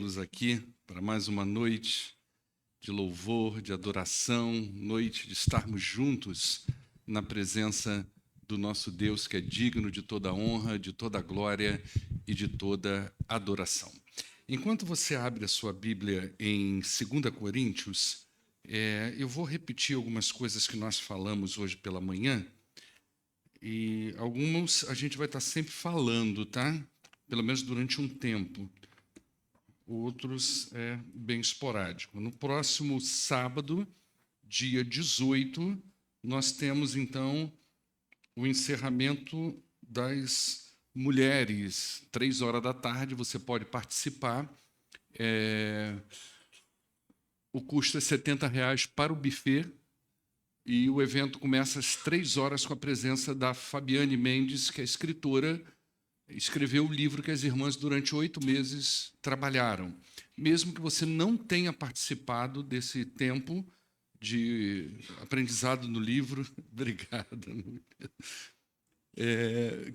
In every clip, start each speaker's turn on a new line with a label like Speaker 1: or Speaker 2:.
Speaker 1: todos aqui para mais uma noite de louvor, de adoração, noite de estarmos juntos na presença do nosso Deus, que é digno de toda honra, de toda glória e de toda adoração. Enquanto você abre a sua Bíblia em 2 Coríntios, eu vou repetir algumas coisas que nós falamos hoje pela manhã, e alguns a gente vai estar sempre falando, tá? Pelo menos durante um tempo. Outros é bem esporádico. No próximo sábado, dia 18, nós temos, então, o encerramento das mulheres. 3 horas da tarde, você pode participar. O custo é R$70 para o buffet, e o evento começa às 3 horas com a presença da Fabiane Mendes, que é escritora, escreveu o livro que as irmãs durante 8 meses trabalharam. Mesmo que você não tenha participado desse tempo de aprendizado no livro, obrigado,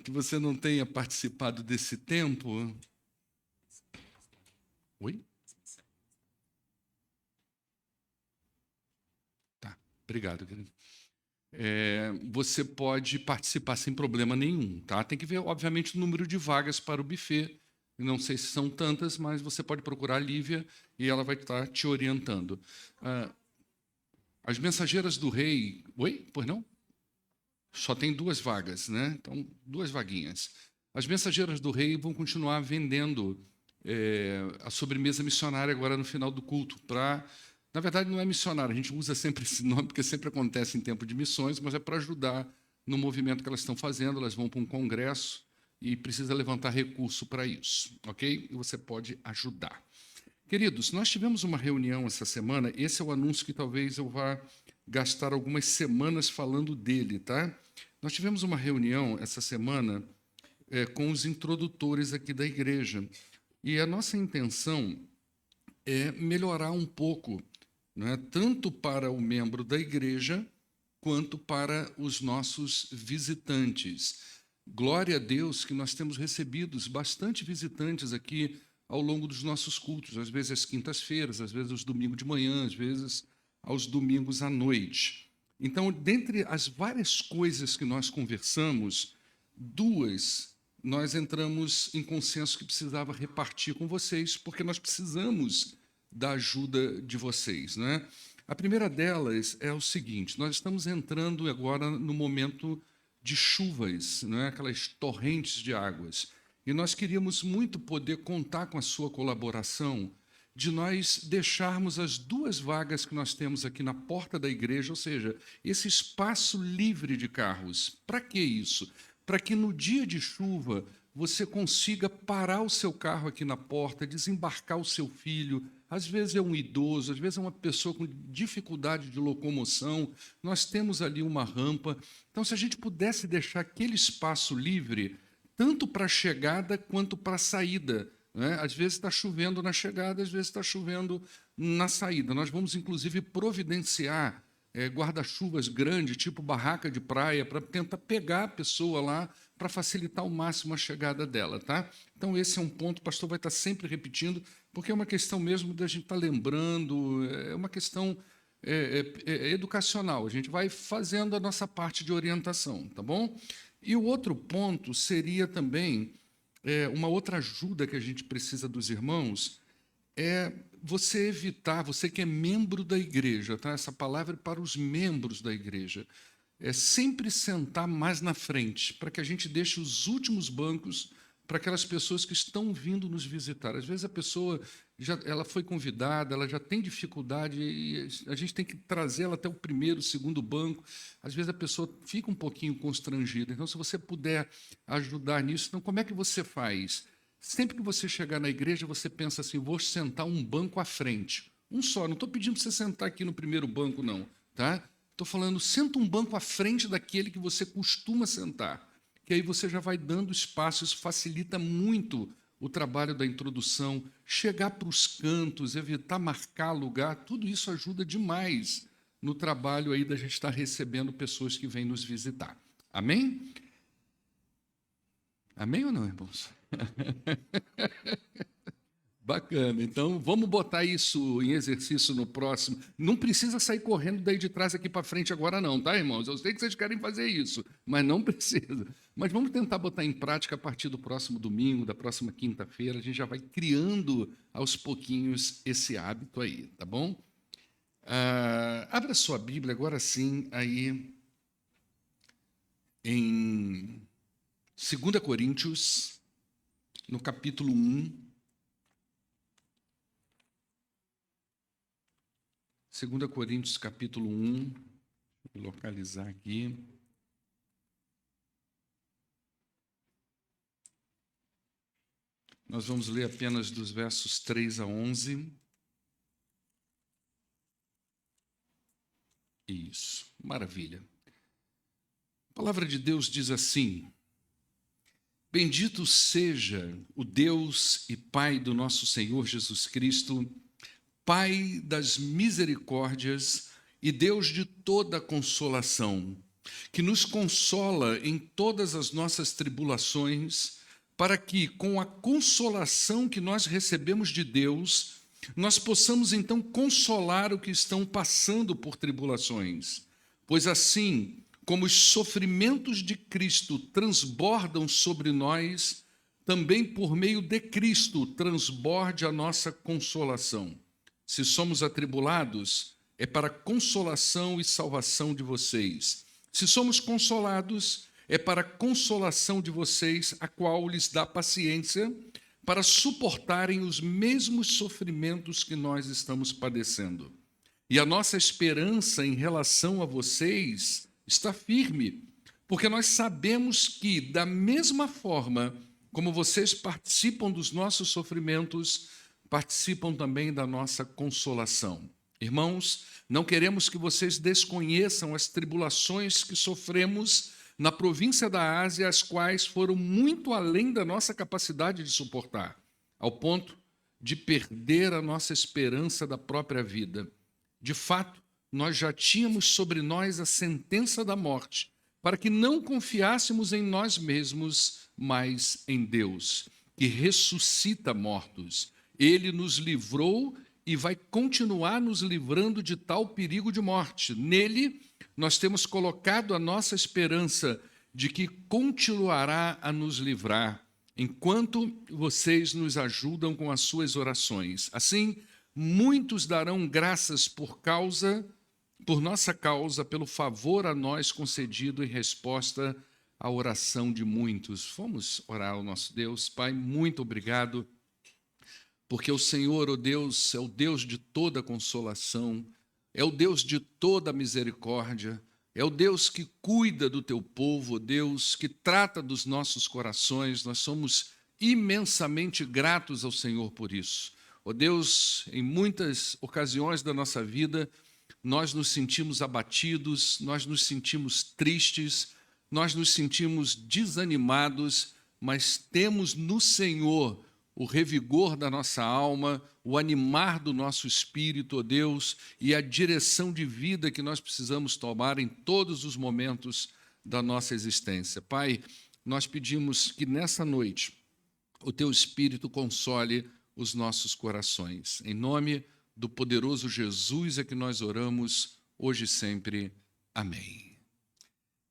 Speaker 1: que você não tenha participado desse tempo. Oi? Tá, obrigado, querido. Você pode participar sem problema nenhum, tá? Tem que ver, obviamente, o número de vagas para o buffet. Não sei se são tantas, mas você pode procurar a Lívia e ela vai estar te orientando. As mensageiras do rei... Oi? Pois não? Só tem 2 vagas, né? Então, 2 vaguinhas. As mensageiras do rei vão continuar vendendo a sobremesa missionária agora no final do culto. Na verdade, não é missionária, a gente usa sempre esse nome, porque sempre acontece em tempo de missões, mas é para ajudar no movimento que elas estão fazendo. Elas vão para um congresso e precisa levantar recurso para isso, ok? E você pode ajudar. Queridos, nós tivemos uma reunião essa semana. Esse é o anúncio que talvez eu vá gastar algumas semanas falando dele, tá? Nós tivemos uma reunião essa semana com os introdutores aqui da igreja. E a nossa intenção é melhorar um pouco, né, tanto para o membro da igreja quanto para os nossos visitantes. Glória a Deus que nós temos recebido bastante visitantes aqui ao longo dos nossos cultos, às vezes às quintas-feiras, às vezes aos domingos de manhã, às vezes aos domingos à noite. Então, dentre as várias coisas que nós conversamos, 2 nós entramos em consenso que precisava repartir com vocês, porque nós precisamos da ajuda de vocês, né? A primeira delas é o seguinte: nós estamos entrando agora no momento de chuvas, né? Aquelas torrentes de águas, e nós queríamos muito poder contar com a sua colaboração, de nós deixarmos as 2 vagas que nós temos aqui na porta da igreja, ou seja, esse espaço livre de carros. Para que isso? Para que no dia de chuva você consiga parar o seu carro aqui na porta, desembarcar o seu filho. Às vezes é um idoso, às vezes é uma pessoa com dificuldade de locomoção. Nós temos ali uma rampa. Então, se a gente pudesse deixar aquele espaço livre, tanto para a chegada quanto para a saída, né? Às vezes está chovendo na chegada, às vezes está chovendo na saída. Nós vamos, inclusive, providenciar guarda-chuvas grandes, tipo barraca de praia, para tentar pegar a pessoa lá, para facilitar ao máximo a chegada dela, tá? Então, esse é um ponto, o pastor vai estar sempre repetindo, porque é uma questão mesmo da gente estar lembrando, é uma questão educacional. A gente vai fazendo a nossa parte de orientação, tá bom? E o outro ponto seria também uma outra ajuda que a gente precisa dos irmãos, é você evitar, você que é membro da igreja, tá? Essa palavra é para os membros da igreja, é sempre sentar mais na frente, para que a gente deixe os últimos bancos para aquelas pessoas que estão vindo nos visitar. Às vezes a pessoa ela foi convidada, ela já tem dificuldade, e a gente tem que trazê-la até o primeiro, segundo banco. Às vezes a pessoa fica um pouquinho constrangida. Então, se você puder ajudar nisso, então como é que você faz? Sempre que você chegar na igreja, você pensa assim: vou sentar um banco à frente. Um só, não estou pedindo para você sentar aqui no primeiro banco, não, tá? Estou falando, senta um banco à frente daquele que você costuma sentar, que aí você já vai dando espaço. Isso facilita muito o trabalho da introdução, chegar para os cantos, evitar marcar lugar, tudo isso ajuda demais no trabalho aí da gente estar recebendo pessoas que vêm nos visitar. Amém? Amém ou não, irmãos? Bacana. Então, vamos botar isso em exercício no próximo. Não precisa sair correndo daí de trás aqui para frente agora não, tá, irmãos? Eu sei que vocês querem fazer isso, mas não precisa. Mas vamos tentar botar em prática a partir do próximo domingo, da próxima quinta-feira. A gente já vai criando aos pouquinhos esse hábito aí, tá bom? Abra sua Bíblia agora sim aí em 2 Coríntios, no capítulo 1. 2 Coríntios, capítulo 1, vou localizar aqui. Nós vamos ler apenas dos versos 3 a 11. Isso, maravilha. A palavra de Deus diz assim: Bendito seja o Deus e Pai do nosso Senhor Jesus Cristo, Pai das misericórdias e Deus de toda consolação, que nos consola em todas as nossas tribulações, para que, com a consolação que nós recebemos de Deus, nós possamos então consolar o que estão passando por tribulações. Pois assim, como os sofrimentos de Cristo transbordam sobre nós, também por meio de Cristo transborde a nossa consolação. Se somos atribulados, é para consolação e salvação de vocês. Se somos consolados, é para a consolação de vocês, a qual lhes dá paciência para suportarem os mesmos sofrimentos que nós estamos padecendo. E a nossa esperança em relação a vocês está firme, porque nós sabemos que, da mesma forma como vocês participam dos nossos sofrimentos, participam também da nossa consolação. Irmãos, não queremos que vocês desconheçam as tribulações que sofremos na província da Ásia, as quais foram muito além da nossa capacidade de suportar, ao ponto de perder a nossa esperança da própria vida. De fato, nós já tínhamos sobre nós a sentença da morte, para que não confiássemos em nós mesmos, mas em Deus, que ressuscita mortos. Ele nos livrou e vai continuar nos livrando de tal perigo de morte. Nele, nós temos colocado a nossa esperança de que continuará a nos livrar, enquanto vocês nos ajudam com as suas orações. Assim, muitos darão graças por nossa causa, pelo favor a nós concedido em resposta à oração de muitos. Vamos orar ao nosso Deus. Pai, muito obrigado, porque o Senhor, ó Deus, é o Deus de toda consolação, é o Deus de toda misericórdia, é o Deus que cuida do teu povo, ó Deus, que trata dos nossos corações. Nós somos imensamente gratos ao Senhor por isso. Ó Deus, em muitas ocasiões da nossa vida, nós nos sentimos abatidos, nós nos sentimos tristes, nós nos sentimos desanimados, mas temos no Senhor o revigor da nossa alma, o animar do nosso espírito, ó Deus, e a direção de vida que nós precisamos tomar em todos os momentos da nossa existência. Pai, nós pedimos que nessa noite o teu Espírito console os nossos corações. Em nome do poderoso Jesus é que nós oramos, hoje e sempre. Amém.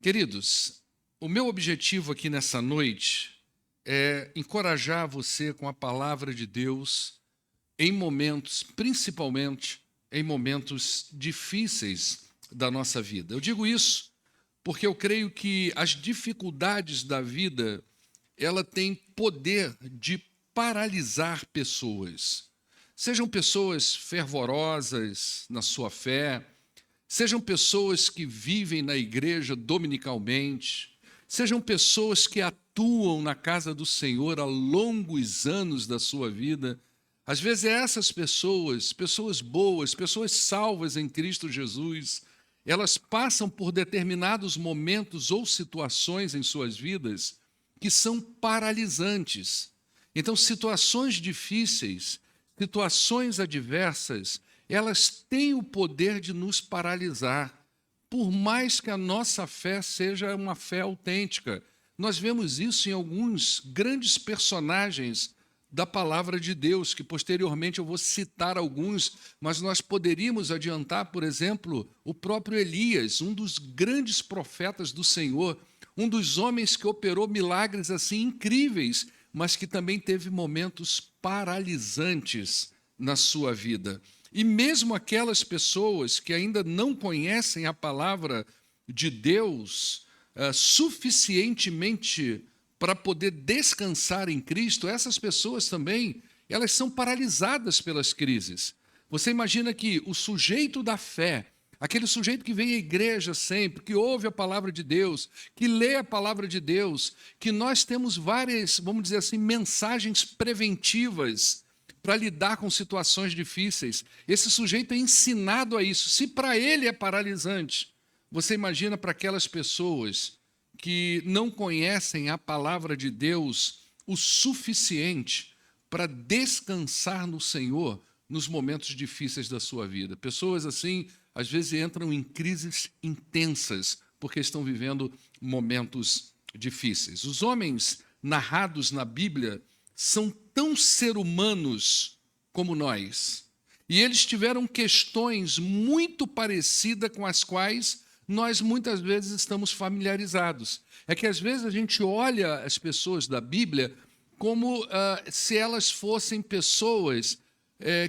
Speaker 1: Queridos, o meu objetivo aqui nessa noite é encorajar você com a palavra de Deus em momentos, principalmente em momentos difíceis da nossa vida. Eu digo isso porque eu creio que as dificuldades da vida, ela tem poder de paralisar pessoas. Sejam pessoas fervorosas na sua fé, sejam pessoas que vivem na igreja dominicalmente, sejam pessoas que atuam na casa do Senhor há longos anos da sua vida. Às vezes essas pessoas, pessoas boas, pessoas salvas em Cristo Jesus, elas passam por determinados momentos ou situações em suas vidas que são paralisantes. Então, situações difíceis, situações adversas, elas têm o poder de nos paralisar, por mais que a nossa fé seja uma fé autêntica. Nós vemos isso em alguns grandes personagens da palavra de Deus, que posteriormente eu vou citar alguns, mas nós poderíamos adiantar, por exemplo, o próprio Elias, um dos grandes profetas do Senhor, um dos homens que operou milagres assim incríveis, mas que também teve momentos paralisantes na sua vida. E mesmo aquelas pessoas que ainda não conhecem a palavra de Deus suficientemente para poder descansar em Cristo, essas pessoas também, elas são paralisadas pelas crises. Você imagina que o sujeito da fé, aquele sujeito que vem à igreja sempre, que ouve a palavra de Deus, que lê a palavra de Deus, que nós temos várias, vamos dizer assim, mensagens preventivas para lidar com situações difíceis. Esse sujeito é ensinado a isso. Se para ele é paralisante, você imagina para aquelas pessoas que não conhecem a palavra de Deus o suficiente para descansar no Senhor nos momentos difíceis da sua vida. Pessoas assim, às vezes entram em crises intensas porque estão vivendo momentos difíceis. Os homens narrados na Bíblia são tão ser humanos como nós. E eles tiveram questões muito parecidas com as quais nós muitas vezes estamos familiarizados. É que às vezes a gente olha as pessoas da Bíblia como se elas fossem pessoas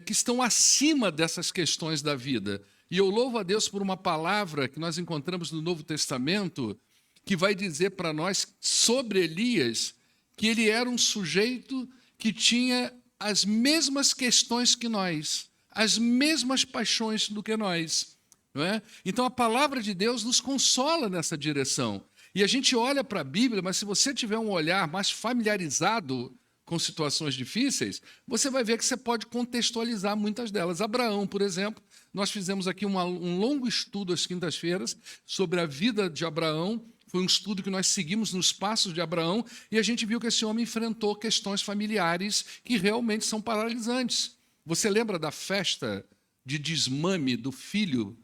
Speaker 1: que estão acima dessas questões da vida. E eu louvo a Deus por uma palavra que nós encontramos no Novo Testamento, que vai dizer para nós sobre Elias que ele era um sujeito que tinha as mesmas questões que nós, as mesmas paixões do que nós. Não é? Então a palavra de Deus nos consola nessa direção. E a gente olha para a Bíblia, mas se você tiver um olhar mais familiarizado com situações difíceis, você vai ver que você pode contextualizar muitas delas. Abraão, por exemplo, nós fizemos aqui um longo estudo às quintas-feiras sobre a vida de Abraão. Foi um estudo que nós seguimos nos passos de Abraão e a gente viu que esse homem enfrentou questões familiares que realmente são paralisantes. Você lembra da festa de desmame do filho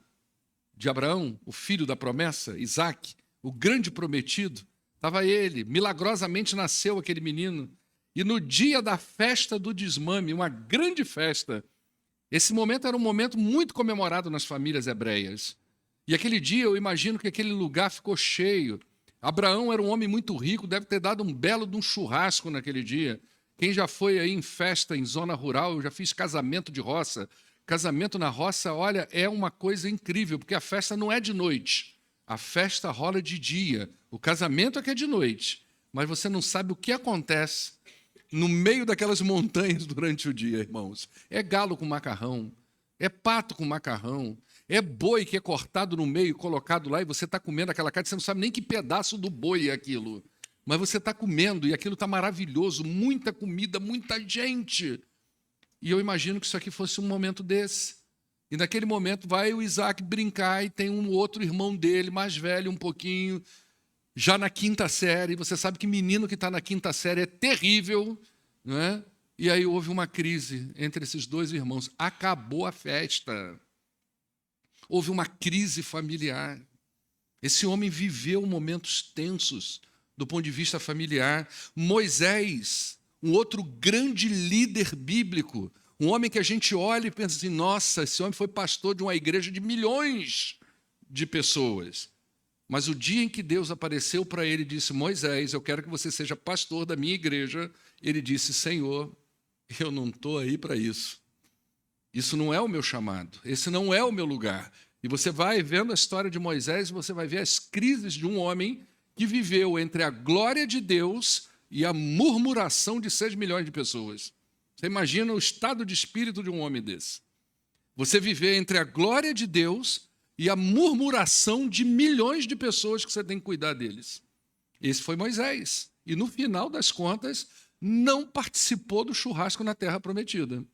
Speaker 1: de Abraão, o filho da promessa, Isaque, o grande prometido? Estava ele, milagrosamente nasceu aquele menino. E no dia da festa do desmame, uma grande festa, esse momento era um momento muito comemorado nas famílias hebreias. E aquele dia eu imagino que aquele lugar ficou cheio. Abraão era um homem muito rico, deve ter dado um belo de um churrasco naquele dia. Quem já foi aí em festa em zona rural, eu já fiz casamento de roça. Casamento na roça, olha, é uma coisa incrível, porque a festa não é de noite. A festa rola de dia. O casamento é que é de noite. Mas você não sabe o que acontece no meio daquelas montanhas durante o dia, irmãos. É galo com macarrão, é pato com macarrão, é boi que é cortado no meio, colocado lá, e você está comendo aquela carne, você não sabe nem que pedaço do boi é aquilo. Mas você está comendo, e aquilo está maravilhoso, muita comida, muita gente. E eu imagino que isso aqui fosse um momento desse. E naquele momento vai o Isaac brincar e tem um outro irmão dele, mais velho um pouquinho, já na quinta série. Você sabe que menino que está na quinta série é terrível, não é? E aí houve uma crise entre esses dois irmãos. Acabou a festa. Houve uma crise familiar. Esse homem viveu momentos tensos do ponto de vista familiar. Moisés, um outro grande líder bíblico, um homem que a gente olha e pensa assim, nossa, esse homem foi pastor de uma igreja de milhões de pessoas. Mas o dia em que Deus apareceu para ele e disse, Moisés, eu quero que você seja pastor da minha igreja, ele disse, Senhor, eu não estou aí para isso. Isso não é o meu chamado, esse não é o meu lugar. E você vai vendo a história de Moisés, você vai ver as crises de um homem que viveu entre a glória de Deus e a murmuração de 6 milhões de pessoas. Você imagina o estado de espírito de um homem desse. Você viver entre a glória de Deus e a murmuração de milhões de pessoas que você tem que cuidar deles. Esse foi Moisés. E no final das contas, não participou do churrasco na Terra Prometida.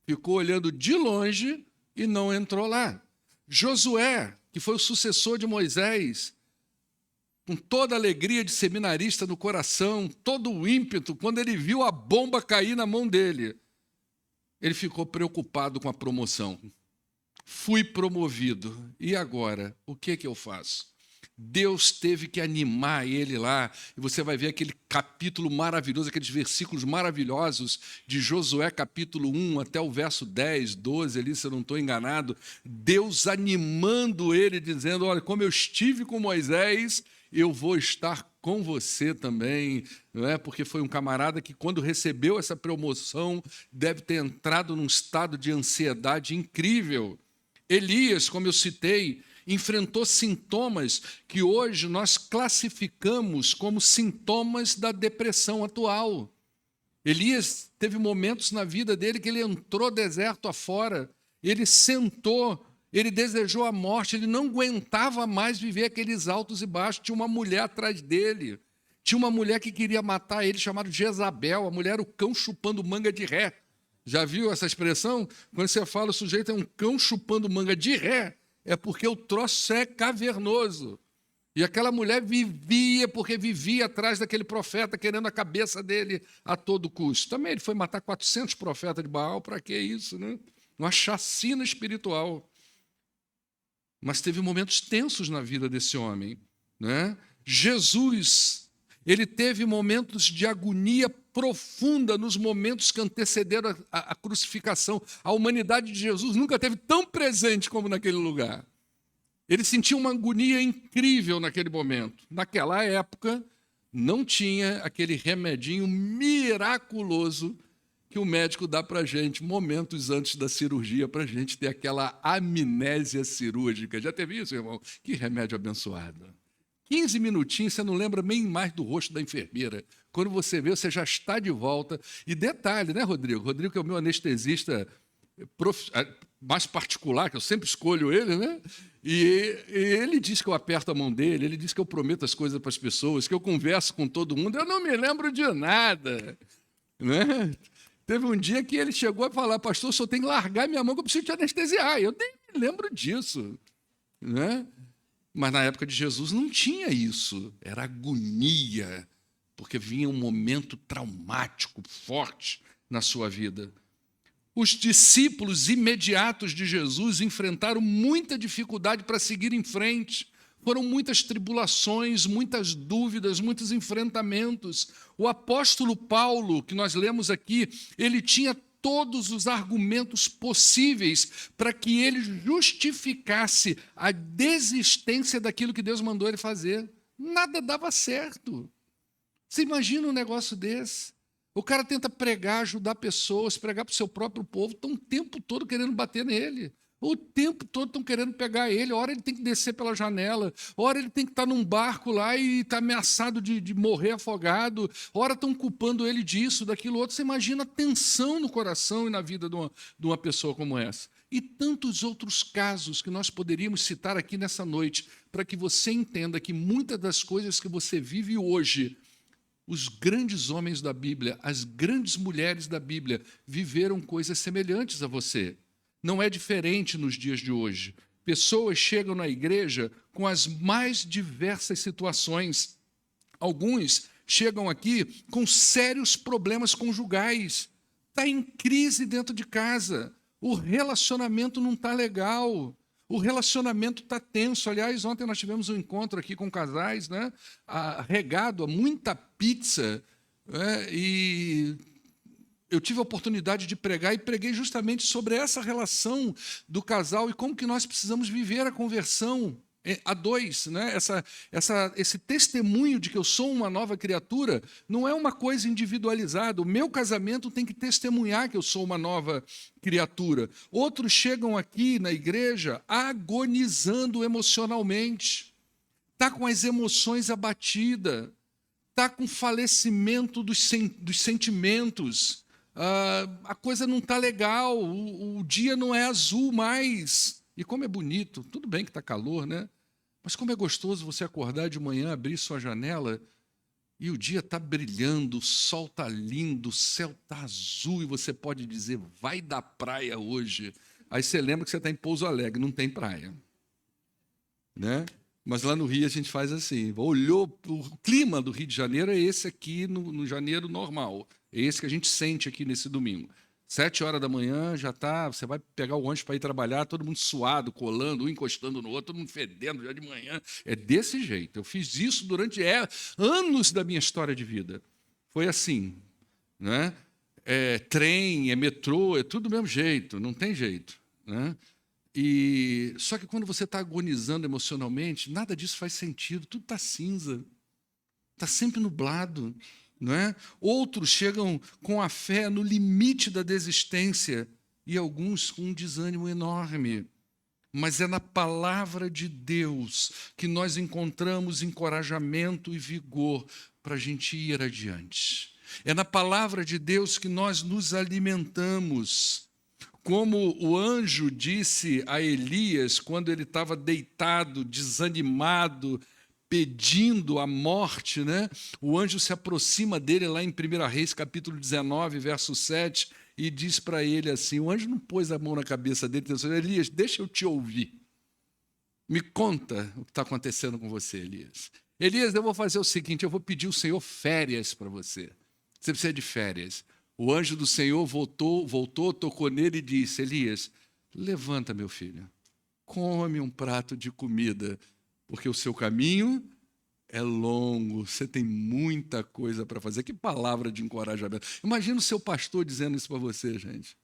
Speaker 1: Ficou olhando de longe e não entrou lá. Josué, que foi o sucessor de Moisés, com toda a alegria de seminarista no coração, todo o ímpeto, quando ele viu a bomba cair na mão dele, ele ficou preocupado com a promoção. Fui promovido. E agora? O que eu faço? Deus teve que animar ele lá, e você vai ver aquele capítulo maravilhoso, aqueles versículos maravilhosos de Josué capítulo 1 até o verso 10, 12 ali, se eu não estou enganado, Deus animando ele, dizendo, olha, como eu estive com Moisés, eu vou estar com você também, não é? Porque foi um camarada que, quando recebeu essa promoção, deve ter entrado num estado de ansiedade incrível. Elias, como eu citei, enfrentou sintomas que hoje nós classificamos como sintomas da depressão atual. Elias teve momentos na vida dele que ele entrou deserto afora, ele sentou, ele desejou a morte, ele não aguentava mais viver aqueles altos e baixos. Tinha uma mulher atrás dele, tinha uma mulher que queria matar ele, chamada Jezabel. A mulher era o cão chupando manga de ré. Já viu essa expressão? Quando você fala o sujeito é um cão chupando manga de ré, é porque o troço é cavernoso. E aquela mulher vivia atrás daquele profeta, querendo a cabeça dele a todo custo. Também ele foi matar 400 profetas de Baal, para que isso, né? Uma chacina espiritual. Mas teve momentos tensos na vida desse homem, né? Jesus, ele teve momentos de agonia profunda nos momentos que antecederam a crucificação. A humanidade de Jesus nunca esteve tão presente como naquele lugar. Ele sentiu uma agonia incrível naquele momento. Naquela época, não tinha aquele remedinho miraculoso que o médico dá para a gente momentos antes da cirurgia, para a gente ter aquela amnésia cirúrgica. Já teve isso, irmão? Que remédio abençoado. 15 minutinhos, você não lembra nem mais do rosto da enfermeira. Quando você vê, você já está de volta. E detalhe, né, Rodrigo? Rodrigo, que é o meu anestesista mais particular, que eu sempre escolho ele, né? E ele diz que eu aperto a mão dele, ele diz que eu prometo as coisas para as pessoas, que eu converso com todo mundo. Eu não me lembro de nada, né? Teve um dia que ele chegou a falar, pastor, o senhor tem que largar minha mão que eu preciso te anestesiar. Eu nem me lembro disso, né? Mas na época de Jesus não tinha isso, era agonia, porque vinha um momento traumático forte na sua vida. Os discípulos imediatos de Jesus enfrentaram muita dificuldade para seguir em frente. Foram muitas tribulações, muitas dúvidas, muitos enfrentamentos. O apóstolo Paulo, que nós lemos aqui, ele tinha todos os argumentos possíveis para que ele justificasse a desistência daquilo que Deus mandou ele fazer. Nada dava certo. Você imagina um negócio desse? O cara tenta pregar, ajudar pessoas, pregar para o seu próprio povo, estão o tempo todo querendo bater nele. O tempo todo estão querendo pegar ele. Ora ele tem que descer pela janela, ora ele tem que estar num barco lá e está ameaçado de morrer afogado, ora estão culpando ele disso, daquilo outro. Você imagina a tensão no coração e na vida de uma pessoa como essa. E tantos outros casos que nós poderíamos citar aqui nessa noite, para que você entenda que muitas das coisas que você vive hoje, os grandes homens da Bíblia, as grandes mulheres da Bíblia viveram coisas semelhantes a você. Não é diferente nos dias de hoje. Pessoas chegam na igreja com as mais diversas situações. Alguns chegam aqui com sérios problemas conjugais. Está em crise dentro de casa. O relacionamento não está legal. O relacionamento está tenso. Aliás, ontem nós tivemos um encontro aqui com casais, né? Regado a muita pizza, né? E eu tive a oportunidade de pregar e preguei justamente sobre essa relação do casal e como que nós precisamos viver a conversão a dois, né? Esse testemunho de que eu sou uma nova criatura não é uma coisa individualizada. O meu casamento tem que testemunhar que eu sou uma nova criatura. Outros chegam aqui na igreja agonizando emocionalmente, está com as emoções abatidas, está com falecimento dos sentimentos, a coisa não está legal, o dia não é azul mais. E como é bonito, tudo bem que está calor, né? Mas como é gostoso você acordar de manhã, abrir sua janela e o dia está brilhando, o sol está lindo, o céu está azul e você pode dizer, vai dar praia hoje. Aí você lembra que você está em Pouso Alegre, não tem praia, né? Mas lá no Rio a gente faz assim, olhou, o clima do Rio de Janeiro é esse aqui no janeiro normal, é esse que a gente sente aqui nesse domingo. 7 horas da manhã já tá, você vai pegar o ônibus para ir trabalhar, todo mundo suado, colando, um encostando no outro, todo mundo fedendo já de manhã. É desse jeito. Eu fiz isso durante anos da minha história de vida. Foi assim, né? Trem, metrô, é tudo do mesmo jeito, não tem jeito, né? Só que quando você está agonizando emocionalmente, nada disso faz sentido, tudo está cinza, está sempre nublado, não é? Outros chegam com a fé no limite da desistência e alguns com um desânimo enorme. Mas é na palavra de Deus que nós encontramos encorajamento e vigor para a gente ir adiante. É na palavra de Deus que nós nos alimentamos. Como o anjo disse a Elias quando ele estava deitado, desanimado, pedindo a morte, né? O anjo se aproxima dele lá em 1 Reis, capítulo 19, verso 7, e diz para ele assim, o anjo não pôs a mão na cabeça dele, disse, Elias, deixa eu te ouvir. Me conta o que está acontecendo com você, Elias. Elias, eu vou fazer o seguinte, eu vou pedir ao Senhor férias para você. Você precisa de férias. O anjo do Senhor voltou, tocou nele e disse, Elias, levanta, meu filho, come um prato de comida, porque o seu caminho é longo, você tem muita coisa para fazer. Que palavra de encorajamento. Imagina o seu pastor dizendo isso para você, gente.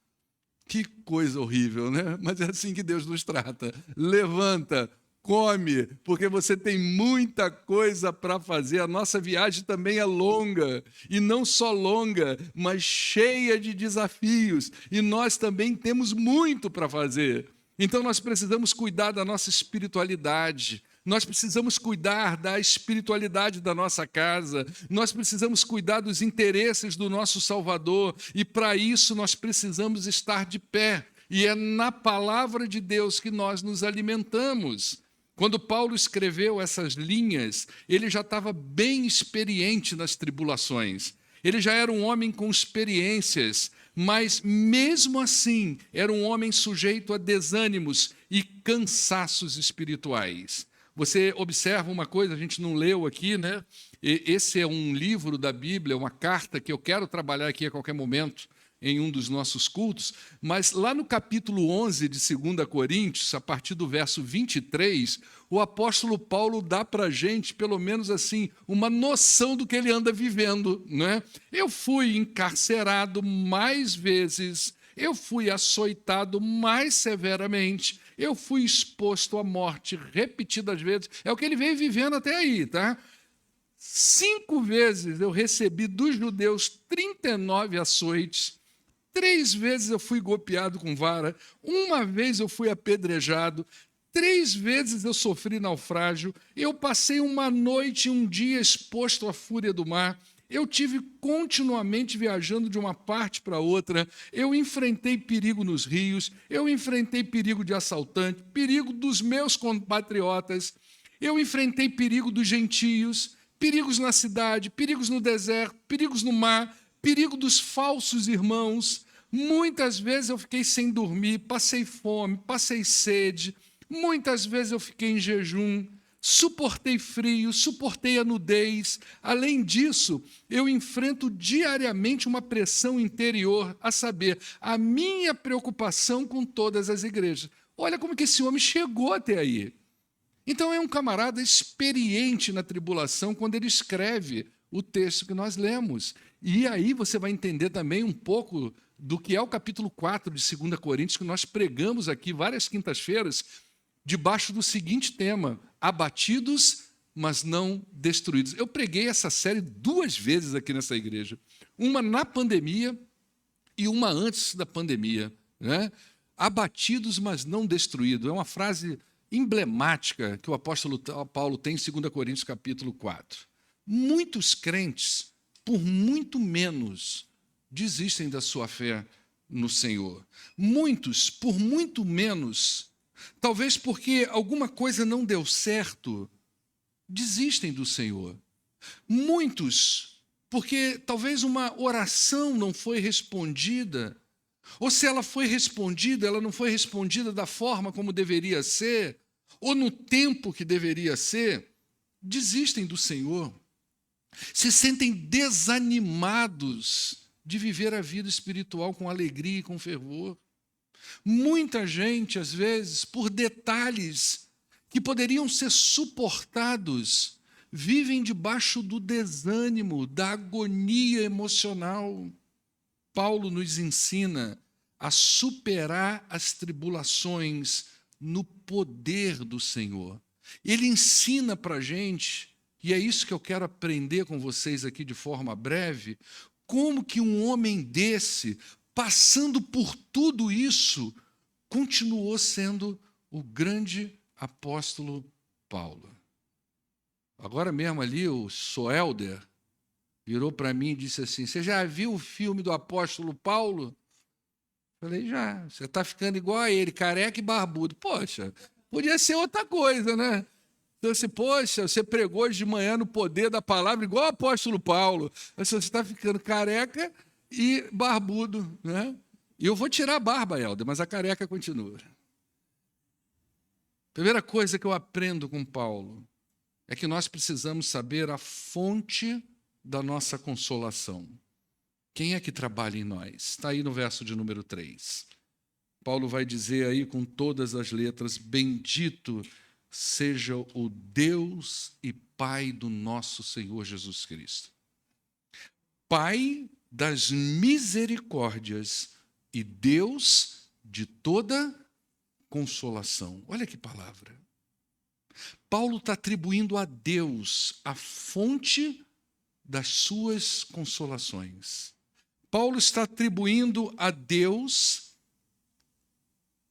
Speaker 1: Que coisa horrível, né? Mas é assim que Deus nos trata. Levanta, come, porque você tem muita coisa para fazer. A nossa viagem também é longa, e não só longa, mas cheia de desafios. E nós também temos muito para fazer. Então nós precisamos cuidar da nossa espiritualidade. Nós precisamos cuidar da espiritualidade da nossa casa, nós precisamos cuidar dos interesses do nosso Salvador, e para isso nós precisamos estar de pé, e é na palavra de Deus que nós nos alimentamos. Quando Paulo escreveu essas linhas, ele já estava bem experiente nas tribulações, ele já era um homem com experiências, mas mesmo assim era um homem sujeito a desânimos e cansaços espirituais. Você observa uma coisa, a gente não leu aqui, né? Esse é um livro da Bíblia, uma carta que eu quero trabalhar aqui a qualquer momento em um dos nossos cultos, mas lá no capítulo 11 de 2 Coríntios, a partir do verso 23, o apóstolo Paulo dá para a gente, pelo menos assim, uma noção do que ele anda vivendo, né? Eu fui encarcerado mais vezes, eu fui açoitado mais severamente, eu fui exposto à morte repetidas vezes. É o que ele veio vivendo até aí, tá? 5 vezes eu recebi dos judeus 39 açoites. 3 vezes eu fui golpeado com vara. 1 vez eu fui apedrejado. 3 vezes eu sofri naufrágio. Eu passei 1 noite e 1 dia exposto à fúria do mar. Eu tive continuamente viajando de uma parte para outra, eu enfrentei perigo nos rios, eu enfrentei perigo de assaltante, perigo dos meus compatriotas, eu enfrentei perigo dos gentios, perigos na cidade, perigos no deserto, perigos no mar, perigo dos falsos irmãos. Muitas vezes eu fiquei sem dormir, passei fome, passei sede, muitas vezes eu fiquei em jejum, suportei frio, suportei a nudez. Além disso, eu enfrento diariamente uma pressão interior, a saber, a minha preocupação com todas as igrejas. Olha como que esse homem chegou até aí. Então é um camarada experiente na tribulação quando ele escreve o texto que nós lemos. E aí você vai entender também um pouco do que é o capítulo 4 de 2 Coríntios, que nós pregamos aqui várias quintas-feiras, debaixo do seguinte tema: abatidos, mas não destruídos. Eu preguei essa série 2 vezes aqui nessa igreja. Uma na pandemia e uma antes da pandemia, né? Abatidos, mas não destruídos. É uma frase emblemática que o apóstolo Paulo tem em 2 Coríntios capítulo 4. Muitos crentes, por muito menos, desistem da sua fé no Senhor. Muitos, por muito menos, talvez porque alguma coisa não deu certo, desistem do Senhor. Muitos, porque talvez uma oração não foi respondida, ou se ela foi respondida, ela não foi respondida da forma como deveria ser, ou no tempo que deveria ser, desistem do Senhor. Se sentem desanimados de viver a vida espiritual com alegria e com fervor. Muita gente, às vezes, por detalhes que poderiam ser suportados, vivem debaixo do desânimo, da agonia emocional. Paulo nos ensina a superar as tribulações no poder do Senhor. Ele ensina para a gente, e é isso que eu quero aprender com vocês aqui de forma breve, como que um homem desse, passando por tudo isso, continuou sendo o grande apóstolo Paulo. Agora mesmo ali, o Soelder virou para mim e disse assim: você já viu o filme do apóstolo Paulo? Falei, já. Você está ficando igual a ele, careca e barbudo. Poxa, podia ser outra coisa, né? Então, assim, poxa, você pregou hoje de manhã no poder da palavra, igual o apóstolo Paulo. Você está ficando careca e barbudo, né? E eu vou tirar a barba, Helder, mas a careca continua. Primeira coisa que eu aprendo com Paulo é que nós precisamos saber a fonte da nossa consolação. Quem é que trabalha em nós? Está aí no verso de número 3. Paulo vai dizer aí com todas as letras: bendito seja o Deus e Pai do nosso Senhor Jesus Cristo. Pai das misericórdias e Deus de toda consolação. Olha que palavra. Paulo está atribuindo a Deus a fonte das suas consolações. Paulo está atribuindo a Deus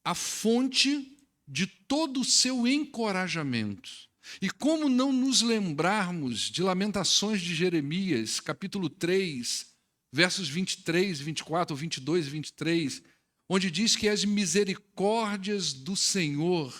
Speaker 1: a fonte de todo o seu encorajamento. E como não nos lembrarmos de Lamentações de Jeremias, capítulo 3, versos 23, 24, 22 e 23, onde diz que as misericórdias do Senhor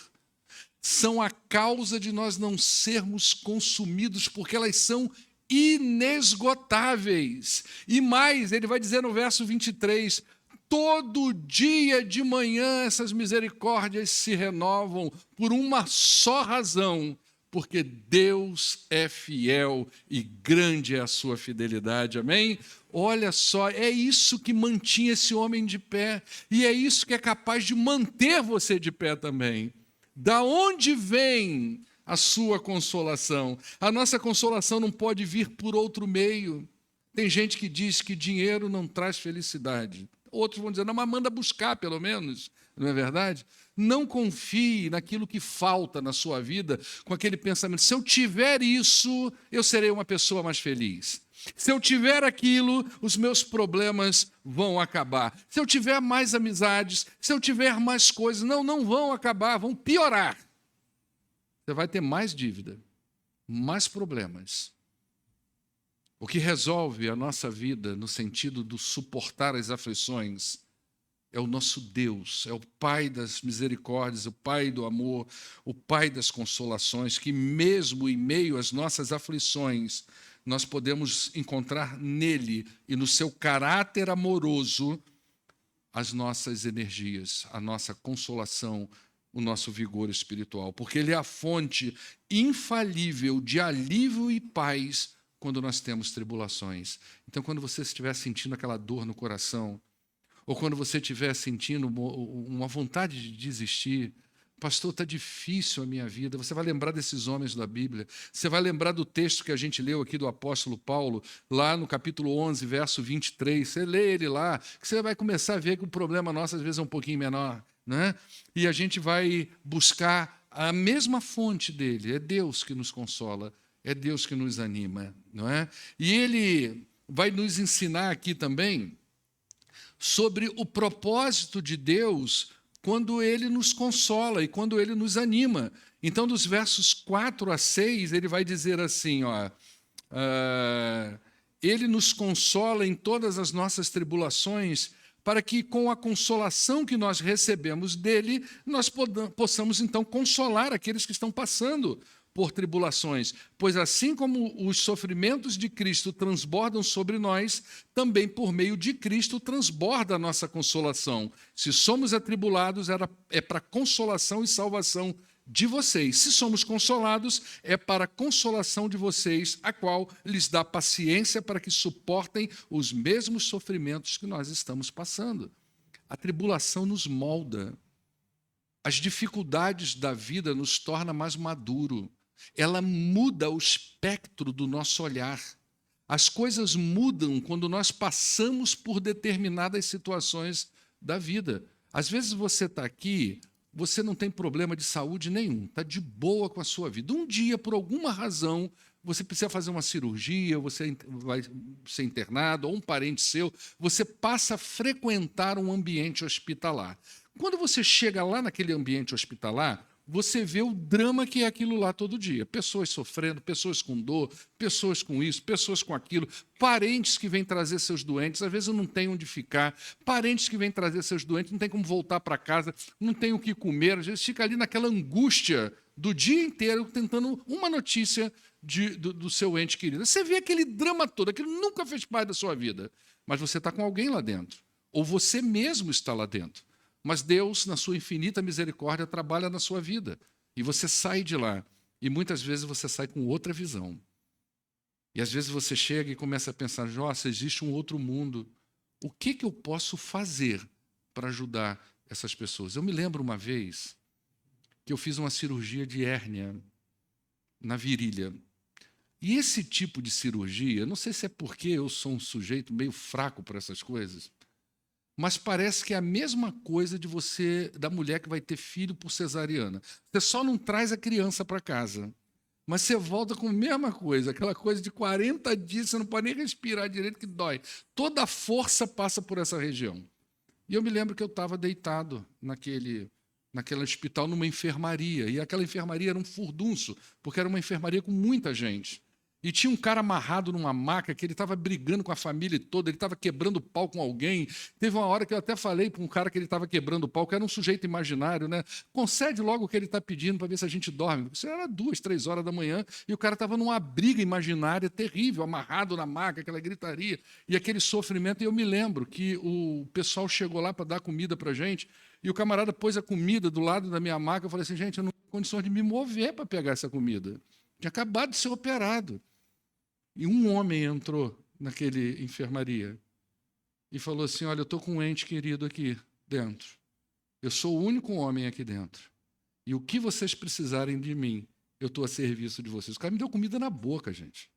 Speaker 1: são a causa de nós não sermos consumidos, porque elas são inesgotáveis. E mais, ele vai dizer no verso 23, todo dia de manhã essas misericórdias se renovam por uma só razão, porque Deus é fiel e grande é a sua fidelidade, amém? Olha só, é isso que mantinha esse homem de pé, e é isso que é capaz de manter você de pé também. Da onde vem a sua consolação? A nossa consolação não pode vir por outro meio. Tem gente que diz que dinheiro não traz felicidade. Outros vão dizer, não, mas manda buscar pelo menos, não é verdade? Não confie naquilo que falta na sua vida com aquele pensamento, se eu tiver isso, eu serei uma pessoa mais feliz. Se eu tiver aquilo, os meus problemas vão acabar. Se eu tiver mais amizades, se eu tiver mais coisas, não vão acabar, vão piorar. Você vai ter mais dívida, mais problemas. O que resolve a nossa vida no sentido do suportar as aflições é o nosso Deus, é o Pai das misericórdias, o Pai do amor, o Pai das consolações, que mesmo em meio às nossas aflições, nós podemos encontrar nele e no seu caráter amoroso as nossas energias, a nossa consolação, o nosso vigor espiritual, porque ele é a fonte infalível de alívio e paz quando nós temos tribulações. Então, quando você estiver sentindo aquela dor no coração, ou quando você estiver sentindo uma vontade de desistir, pastor, está difícil a minha vida, você vai lembrar desses homens da Bíblia, você vai lembrar do texto que a gente leu aqui do apóstolo Paulo, lá no capítulo 11, verso 23, você lê ele lá, que você vai começar a ver que o problema nosso às vezes é um pouquinho menor, né? E a gente vai buscar a mesma fonte dele, é Deus que nos consola, é Deus que nos anima, não é? E ele vai nos ensinar aqui também sobre o propósito de Deus quando ele nos consola e quando ele nos anima. Então, dos versos 4 a 6, ele vai dizer assim, ele nos consola em todas as nossas tribulações, para que, com a consolação que nós recebemos dele, nós possamos, então, consolar aqueles que estão passando por tribulações, pois assim como os sofrimentos de Cristo transbordam sobre nós, também por meio de Cristo transborda a nossa consolação. Se somos atribulados, é para consolação e salvação de vocês. Se somos consolados, é para a consolação de vocês, a qual lhes dá paciência para que suportem os mesmos sofrimentos que nós estamos passando. A tribulação nos molda. As dificuldades da vida nos torna mais maduro. Ela muda o espectro do nosso olhar. As coisas mudam quando nós passamos por determinadas situações da vida. Às vezes você está aqui, você não tem problema de saúde nenhum, está de boa com a sua vida. Um dia, por alguma razão, você precisa fazer uma cirurgia, você vai ser internado, ou um parente seu, você passa a frequentar um ambiente hospitalar. Quando você chega lá naquele ambiente hospitalar, você vê o drama que é aquilo lá todo dia. Pessoas sofrendo, pessoas com dor, pessoas com isso, pessoas com aquilo, parentes que vêm trazer seus doentes, às vezes não tem onde ficar, parentes que vêm trazer seus doentes, não tem como voltar para casa, não tem o que comer, às vezes fica ali naquela angústia do dia inteiro tentando uma notícia do seu ente querido. Você vê aquele drama todo, aquilo nunca fez parte da sua vida, mas você está com alguém lá dentro, ou você mesmo está lá dentro. Mas Deus, na sua infinita misericórdia, trabalha na sua vida. E você sai de lá. E muitas vezes você sai com outra visão. E às vezes você chega e começa a pensar, nossa, existe um outro mundo. O que eu posso fazer para ajudar essas pessoas? Eu me lembro uma vez que eu fiz uma cirurgia de hérnia na virilha. E esse tipo de cirurgia, não sei se é porque eu sou um sujeito meio fraco para essas coisas, mas parece que é a mesma coisa da mulher que vai ter filho por cesariana. Você só não traz a criança para casa, mas você volta com a mesma coisa, aquela coisa de 40 dias, você não pode nem respirar direito, que dói. Toda a força passa por essa região. E eu me lembro que eu estava deitado naquele hospital, numa enfermaria, e aquela enfermaria era um furdunço, porque era uma enfermaria com muita gente. E tinha um cara amarrado numa maca que ele estava brigando com a família toda, ele estava quebrando pau com alguém. Teve uma hora que eu até falei para um cara que ele estava quebrando pau, que era um sujeito imaginário, né? Concede logo o que ele está pedindo para ver se a gente dorme. Isso era 2, 3 horas da manhã e o cara estava numa briga imaginária terrível, amarrado na maca, aquela gritaria e aquele sofrimento. E eu me lembro que o pessoal chegou lá para dar comida para a gente e o camarada pôs a comida do lado da minha maca. Eu falei assim, gente, eu não tenho condições de me mover para pegar essa comida. Tinha acabado de ser operado. E um homem entrou naquele enfermaria e falou assim, olha, eu estou com um ente querido aqui dentro. Eu sou o único homem aqui dentro. E o que vocês precisarem de mim, eu estou a serviço de vocês. O cara me deu comida na boca, gente.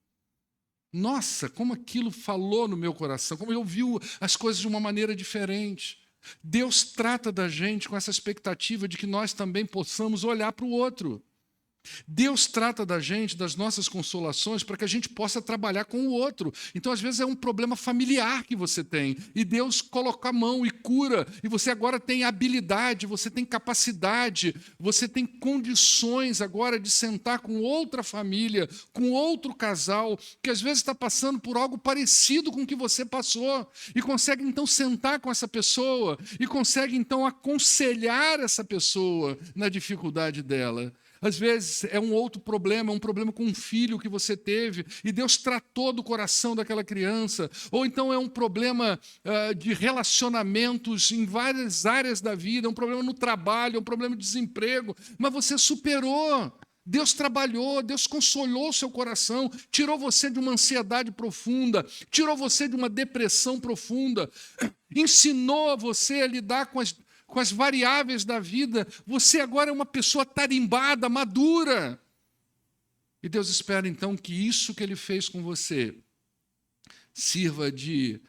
Speaker 1: Nossa, como aquilo falou no meu coração, como eu vi as coisas de uma maneira diferente. Deus trata da gente com essa expectativa de que nós também possamos olhar para o outro. Deus trata da gente, das nossas consolações, para que a gente possa trabalhar com o outro. Então, às vezes, é um problema familiar que você tem, e Deus coloca a mão e cura, e você agora tem habilidade, você tem capacidade, você tem condições agora de sentar com outra família, com outro casal, que às vezes está passando por algo parecido com o que você passou, e consegue, então, sentar com essa pessoa, e consegue, então, aconselhar essa pessoa na dificuldade dela. Às vezes é um outro problema, é um problema com um filho que você teve e Deus tratou do coração daquela criança. Ou então é um problema de relacionamentos em várias áreas da vida, é um problema no trabalho, é um problema de desemprego, mas você superou. Deus trabalhou, Deus consolou o seu coração, tirou você de uma ansiedade profunda, tirou você de uma depressão profunda, ensinou você a lidar com as variáveis da vida. Você agora é uma pessoa tarimbada, madura. E Deus espera, então, que isso que Ele fez com você sirva de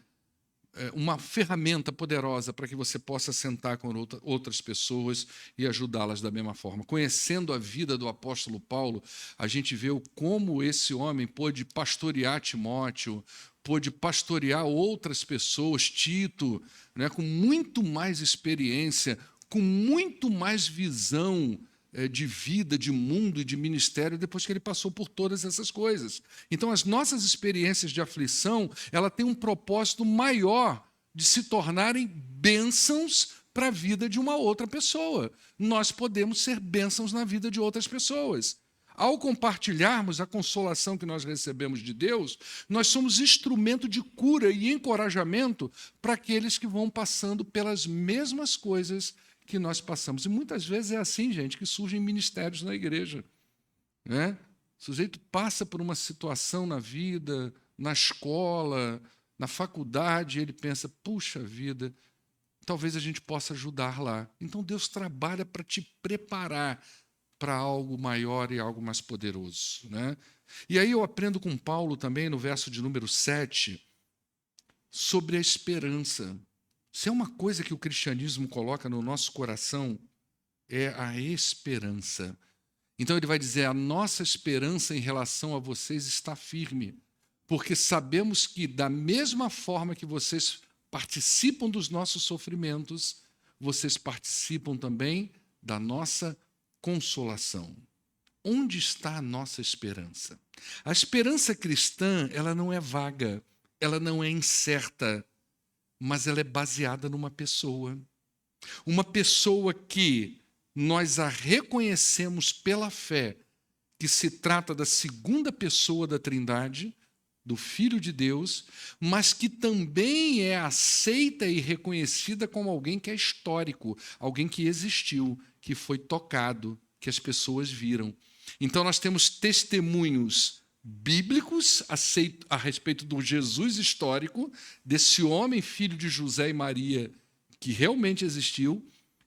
Speaker 1: uma ferramenta poderosa para que você possa sentar com outras pessoas e ajudá-las da mesma forma. Conhecendo a vida do apóstolo Paulo, a gente vê como esse homem pôde pastorear Timóteo, pôde pastorear outras pessoas, Tito, né, com muito mais experiência, com muito mais visão de vida, de mundo e de ministério, depois que ele passou por todas essas coisas. Então, as nossas experiências de aflição, ela tem um propósito maior de se tornarem bênçãos para a vida de uma outra pessoa. Nós podemos ser bênçãos na vida de outras pessoas. Ao compartilharmos a consolação que nós recebemos de Deus, nós somos instrumento de cura e encorajamento para aqueles que vão passando pelas mesmas coisas que nós passamos. E muitas vezes é assim, gente, que surgem ministérios na igreja, né? O sujeito passa por uma situação na vida, na escola, na faculdade, e ele pensa, puxa vida, talvez a gente possa ajudar lá. Então Deus trabalha para te preparar para algo maior e algo mais poderoso, né? E aí eu aprendo com Paulo também, no verso de número 7, sobre a esperança. Se é uma coisa que o cristianismo coloca no nosso coração, é a esperança. Então ele vai dizer, a nossa esperança em relação a vocês está firme, porque sabemos que da mesma forma que vocês participam dos nossos sofrimentos, vocês participam também da nossa consolação. Onde está a nossa esperança? A esperança cristã, ela não é vaga, ela não é incerta, mas ela é baseada numa pessoa. Uma pessoa que nós a reconhecemos pela fé, que se trata da segunda pessoa da Trindade, do Filho de Deus, mas que também é aceita e reconhecida como alguém que é histórico, alguém que existiu, que foi tocado, que as pessoas viram. Então nós temos testemunhos bíblicos a respeito do Jesus histórico, desse homem, filho de José e Maria, que realmente existiu,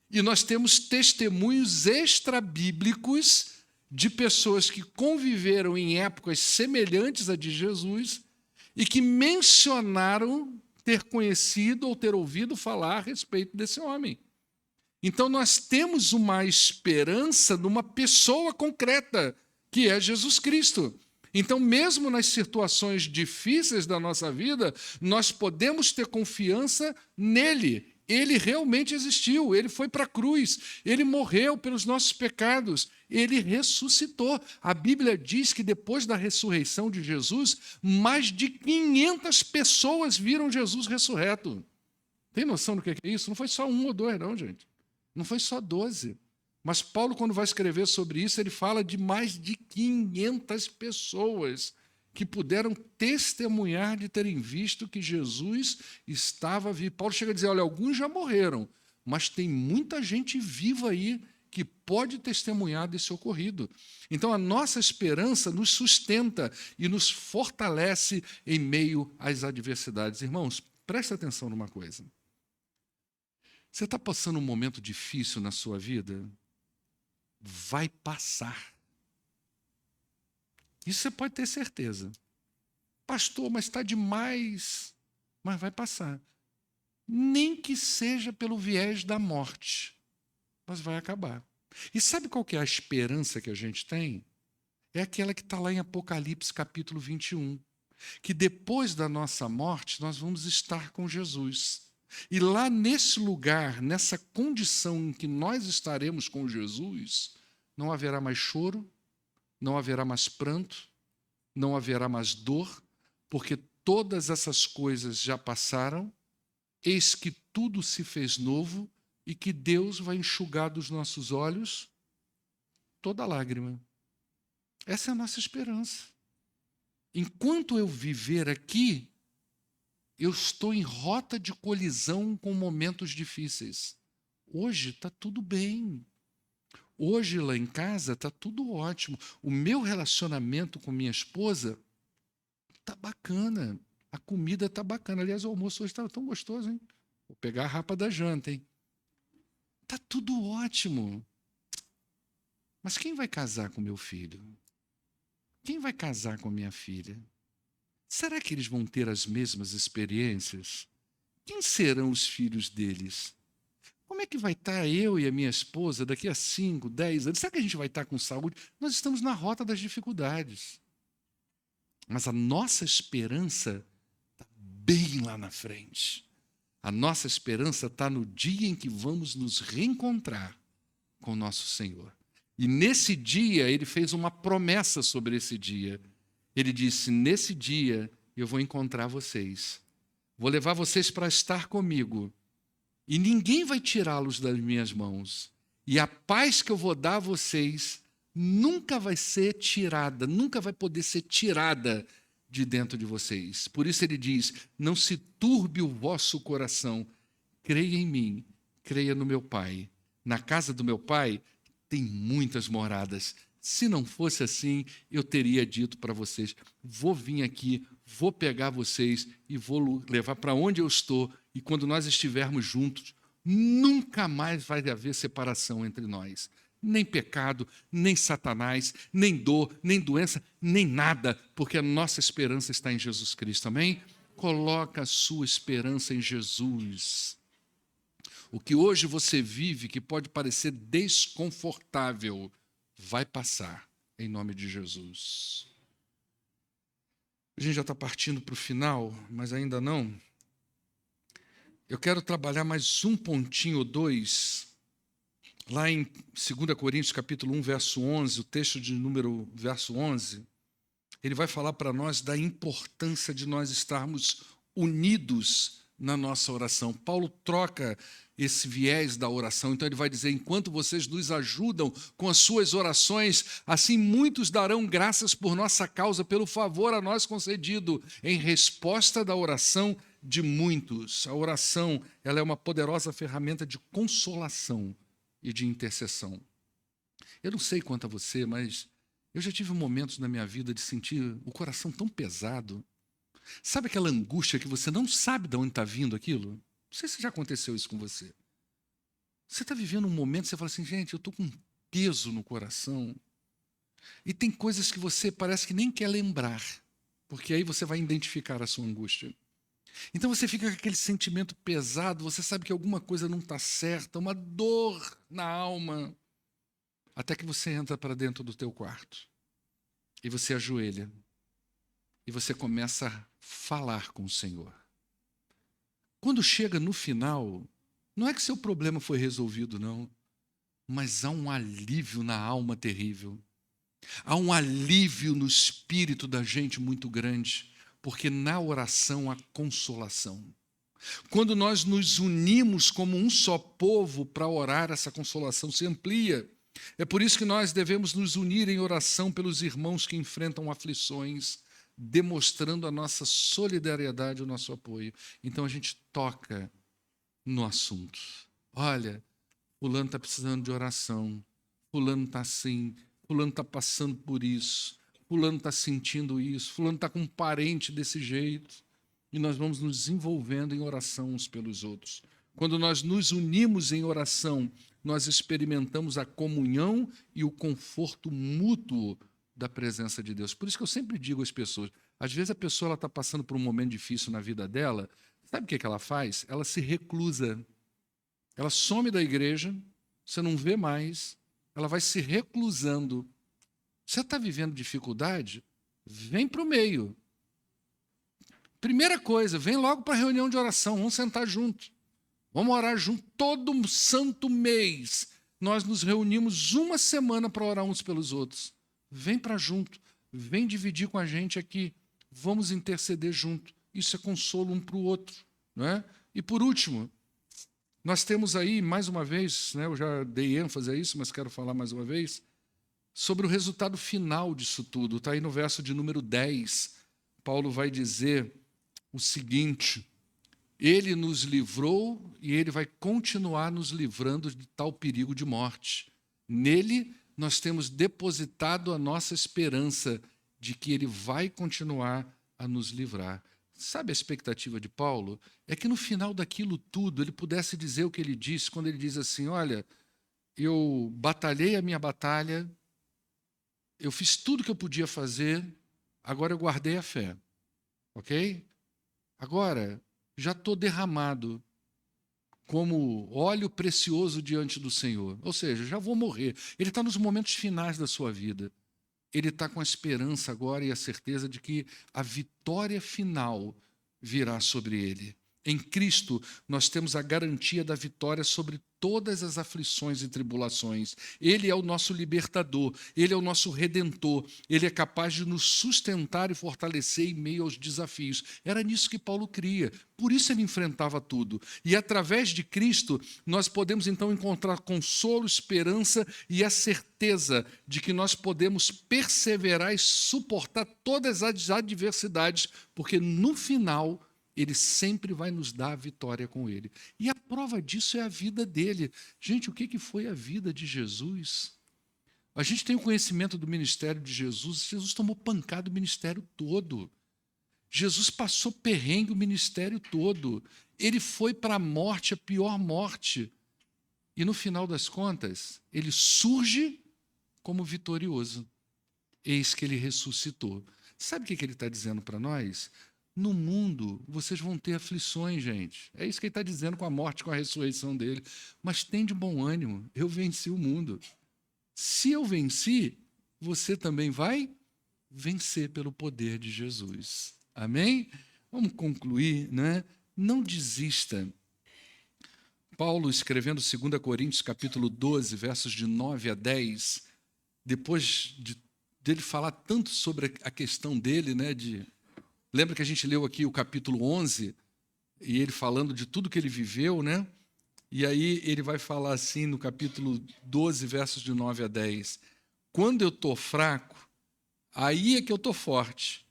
Speaker 1: e nós temos testemunhos extrabíblicos de pessoas que conviveram em épocas semelhantes à de Jesus e que mencionaram ter conhecido ou ter ouvido falar a respeito desse homem. Então nós temos uma esperança numa pessoa concreta, que é Jesus Cristo. Então, mesmo nas situações difíceis da nossa vida, nós podemos ter confiança nele. Ele realmente existiu, ele foi para a cruz, ele morreu pelos nossos pecados, ele ressuscitou. A Bíblia diz que depois da ressurreição de Jesus, mais de 500 pessoas viram Jesus ressurreto. Tem noção do que é isso? Não foi só 1 ou 2, não, gente. Não foi só 12. Mas Paulo, quando vai escrever sobre isso, ele fala de mais de 500 pessoas que puderam testemunhar de terem visto que Jesus estava vivo. Paulo chega a dizer, olha, alguns já morreram, mas tem muita gente viva aí que pode testemunhar desse ocorrido. Então, a nossa esperança nos sustenta e nos fortalece em meio às adversidades. Irmãos, presta atenção numa coisa. Você está passando um momento difícil na sua vida? Vai passar. Isso você pode ter certeza. Pastor, mas está demais. Mas vai passar. Nem que seja pelo viés da morte, mas vai acabar. E sabe qual que é a esperança que a gente tem? É aquela que está lá em Apocalipse capítulo 21. Que depois da nossa morte, nós vamos estar com Jesus. E lá nesse lugar, nessa condição em que nós estaremos com Jesus, não haverá mais choro, não haverá mais pranto, não haverá mais dor, porque todas essas coisas já passaram, eis que tudo se fez novo e que Deus vai enxugar dos nossos olhos toda lágrima. Essa é a nossa esperança. Enquanto eu viver aqui, eu estou em rota de colisão com momentos difíceis. Hoje está tudo bem. Hoje, lá em casa, está tudo ótimo. O meu relacionamento com minha esposa está bacana. A comida está bacana. Aliás, o almoço hoje estava tão gostoso, hein? Vou pegar a rapa da janta, hein? Está tudo ótimo. Mas quem vai casar com meu filho? Quem vai casar com minha filha? Será que eles vão ter as mesmas experiências? Quem serão os filhos deles? Como é que vai estar eu e a minha esposa daqui a 5, 10 anos? Será que a gente vai estar com saúde? Nós estamos na rota das dificuldades. Mas a nossa esperança está bem lá na frente. A nossa esperança está no dia em que vamos nos reencontrar com o nosso Senhor. E nesse dia, ele fez uma promessa sobre esse dia. Ele disse, nesse dia eu vou encontrar vocês. Vou levar vocês para estar comigo. E ninguém vai tirá-los das minhas mãos. E a paz que eu vou dar a vocês nunca vai ser tirada, nunca vai poder ser tirada de dentro de vocês. Por isso ele diz, não se turbe o vosso coração. Creia em mim, creia no meu Pai. Na casa do meu pai tem muitas moradas. Se não fosse assim, eu teria dito para vocês: vou vir aqui, vou pegar vocês e vou levar para onde eu estou. E quando nós estivermos juntos, nunca mais vai haver separação entre nós. Nem pecado, nem Satanás, nem dor, nem doença, nem nada, porque a nossa esperança está em Jesus Cristo. Amém? Coloca a sua esperança em Jesus. O que hoje você vive, que pode parecer desconfortável, vai passar, em nome de Jesus. A gente já está partindo para o final, mas ainda não. Eu quero trabalhar mais um pontinho ou dois, lá em 2 Coríntios, capítulo 1, verso 11, o texto de número verso 11, ele vai falar para nós da importância de nós estarmos unidos na nossa oração. Paulo troca esse viés da oração, então ele vai dizer: enquanto vocês nos ajudam com as suas orações, assim muitos darão graças por nossa causa, pelo favor a nós concedido, em resposta da oração de muitos. A oração, ela é uma poderosa ferramenta de consolação e de intercessão. Eu não sei quanto a você, mas eu já tive momentos na minha vida de sentir o coração tão pesado. Sabe aquela angústia que você não sabe de onde está vindo aquilo? Não sei se já aconteceu isso com você. Você está vivendo um momento, você fala assim: gente, eu estou com um peso no coração. E tem coisas que você parece que nem quer lembrar, porque aí você vai identificar a sua angústia. Então você fica com aquele sentimento pesado, você sabe que alguma coisa não está certa, uma dor na alma, até que você entra para dentro do teu quarto e você ajoelha e você começa a falar com o Senhor. Quando chega no final, não é que seu problema foi resolvido, não, mas há um alívio na alma terrível. Há um alívio no espírito da gente muito grande, porque na oração há consolação. Quando nós nos unimos como um só povo para orar, essa consolação se amplia. É por isso que nós devemos nos unir em oração pelos irmãos que enfrentam aflições, demonstrando a nossa solidariedade, o nosso apoio. Então a gente toca no assunto. Olha, fulano está precisando de oração, fulano está assim, fulano está passando por isso, fulano está sentindo isso, fulano está com um parente desse jeito. E nós vamos nos desenvolvendo em oração uns pelos outros. Quando nós nos unimos em oração, nós experimentamos a comunhão e o conforto mútuo da presença de Deus. Por isso que eu sempre digo às pessoas, às vezes a pessoa está passando por um momento difícil na vida dela, sabe o que ela faz? Ela se reclusa. Ela some da igreja, você não vê mais, ela vai se reclusando. Você está vivendo dificuldade? Vem para o meio. Primeira coisa, vem logo para a reunião de oração, vamos sentar juntos. Vamos orar junto todo um santo mês. Nós nos reunimos uma semana para orar uns pelos outros. Vem para junto, vem dividir com a gente aqui. Vamos interceder junto. Isso é consolo um para o outro, não é? E por último, nós temos aí, mais uma vez, né, eu já dei ênfase a isso, mas quero falar mais uma vez, sobre o resultado final disso tudo. Está aí no verso de número 10. Paulo vai dizer o seguinte: ele nos livrou e ele vai continuar nos livrando de tal perigo de morte. Nele nós temos depositado a nossa esperança de que ele vai continuar a nos livrar. Sabe a expectativa de Paulo? É que no final daquilo tudo ele pudesse dizer o que ele disse quando ele diz assim: olha, eu batalhei a minha batalha, eu fiz tudo que eu podia fazer, agora eu guardei a fé. Ok? Agora, já estou derramado como óleo precioso diante do Senhor. Ou seja, já vou morrer. Ele está nos momentos finais da sua vida. Ele está com a esperança agora e a certeza de que a vitória final virá sobre ele. Em Cristo, nós temos a garantia da vitória sobre todas as aflições e tribulações. Ele é o nosso libertador, Ele é o nosso redentor, Ele é capaz de nos sustentar e fortalecer em meio aos desafios. Era nisso que Paulo cria, por isso ele enfrentava tudo. E através de Cristo, nós podemos então encontrar consolo, esperança e a certeza de que nós podemos perseverar e suportar todas as adversidades, porque no final Ele sempre vai nos dar a vitória com ele. E a prova disso é a vida dele. Gente, o que foi a vida de Jesus? A gente tem o conhecimento do ministério de Jesus. Jesus tomou pancada o ministério todo. Jesus passou perrengue o ministério todo. Ele foi para a morte, a pior morte. E no final das contas, ele surge como vitorioso. Eis que ele ressuscitou. Sabe o que ele está dizendo para nós? No mundo, vocês vão ter aflições, gente. É isso que ele está dizendo com a morte, com a ressurreição dele. Mas tem de bom ânimo, eu venci o mundo. Se eu venci, você também vai vencer pelo poder de Jesus. Amém? Vamos concluir, né? Não desista. Paulo, escrevendo 2 Coríntios, capítulo 12, versos de 9 a 10, depois dele falar tanto sobre a questão dele, né, lembra que a gente leu aqui o capítulo 11, e ele falando de tudo que ele viveu, né? E aí ele vai falar assim no capítulo 12, versos de 9 a 10. Quando eu estou fraco, aí é que eu estou forte,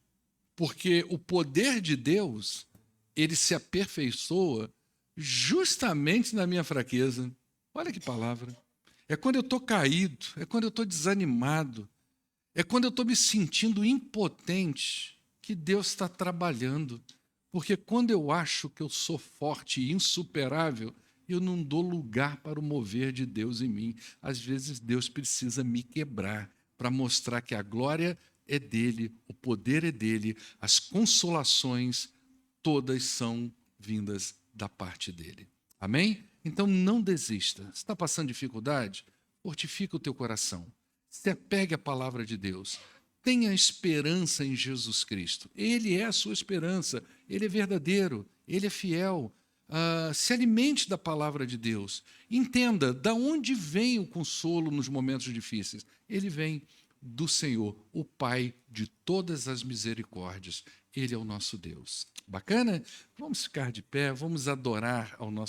Speaker 1: porque o poder de Deus, ele se aperfeiçoa justamente na minha fraqueza. Olha que palavra. É quando eu estou caído, é quando eu estou desanimado, é quando eu estou me sentindo impotente que Deus está trabalhando. Porque quando eu acho que eu sou forte e insuperável, eu não dou lugar para o mover de Deus em mim. Às vezes Deus precisa me quebrar para mostrar que a glória é dele, o poder é dele, as consolações todas são vindas da parte dele. Amém? Então não desista. Se está passando dificuldade, fortifica o teu coração. Se apegue à palavra de Deus. Tenha esperança em Jesus Cristo. Ele é a sua esperança. Ele é verdadeiro. Ele é fiel. Se alimente da palavra de Deus. Entenda de onde vem o consolo nos momentos difíceis. Ele vem do Senhor, o Pai de todas as misericórdias. Ele é o nosso Deus. Bacana? Vamos ficar de pé, vamos adorar ao nosso